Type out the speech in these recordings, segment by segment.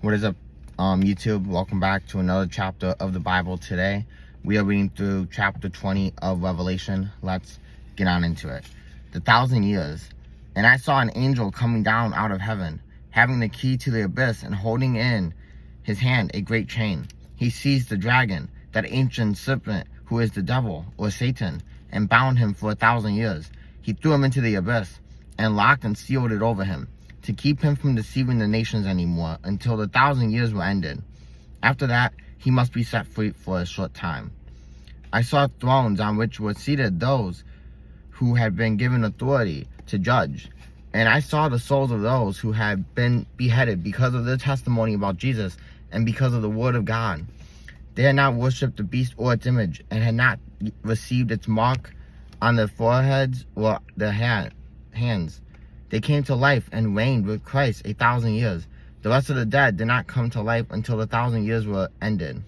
What is up, YouTube? Welcome back to another chapter of the Bible. Today we are reading through chapter 20 of Revelation. Let's get on into it. The 1,000 years. And I saw an angel coming down out of heaven, having the key to the abyss, and holding in his hand a great chain. He seized the dragon, that ancient serpent, who is the devil, or Satan, and bound him for 1,000 years. He threw him into the abyss, and locked and sealed it over him, to keep him from deceiving the nations anymore, until the 1,000 years were ended. After that, he must be set free for a short time. I saw thrones on which were seated those who had been given authority to judge. And I saw the souls of those who had been beheaded because of their testimony about Jesus and because of the word of God. They had not worshipped the beast or its image, and had not received its mark on their foreheads or their hands. They came to life and reigned with Christ 1,000 years. The rest of the dead did not come to life until the 1,000 years were ended.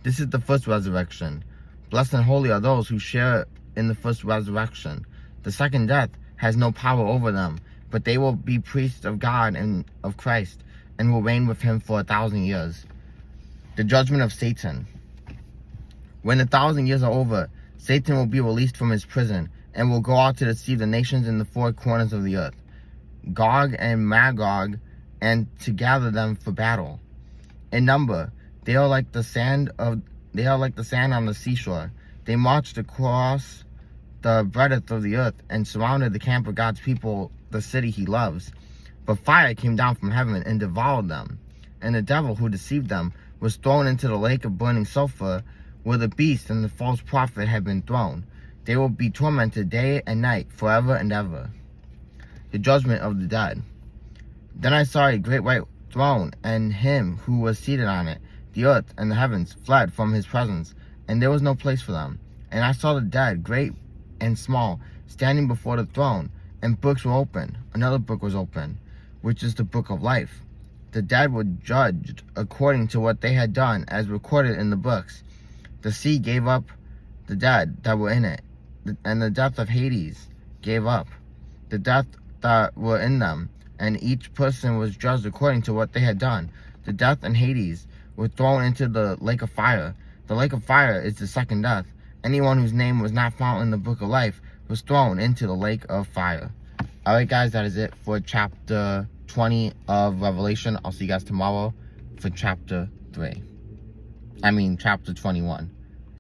This is the first resurrection. Blessed and holy are those who share in the first resurrection. The second death has no power over them, but they will be priests of God and of Christ, and will reign with him for 1,000 years. The judgment of Satan. When the 1,000 years are over, Satan will be released from his prison, and will go out to deceive the nations in the four corners of the earth, Gog and Magog, and to gather them for battle. In number, they are like the sand on the seashore. They marched across the breadth of the earth, and surrounded the camp of God's people, the city he loves. But fire came down from heaven and devoured them. And the devil who deceived them was thrown into the lake of burning sulfur, where the beast and the false prophet had been thrown. They will be tormented day and night, forever and ever. The judgment of the dead. Then I saw a great white throne, and him who was seated on it. The earth and the heavens fled from his presence, and there was no place for them. And I saw the dead, great and small, standing before the throne, and books were opened. Another book was opened, which is the book of life. The dead were judged according to what they had done, as recorded in the books. The sea gave up the dead that were in it, and the death of Hades gave up the death that were in them, and each person was judged according to what they had done. The death and Hades were thrown into the lake of fire. The lake of fire is the second death. Anyone whose name was not found in the book of life was thrown into the lake of fire. Alright guys, that is it for chapter 20 of Revelation. I'll see you guys tomorrow for chapter 21.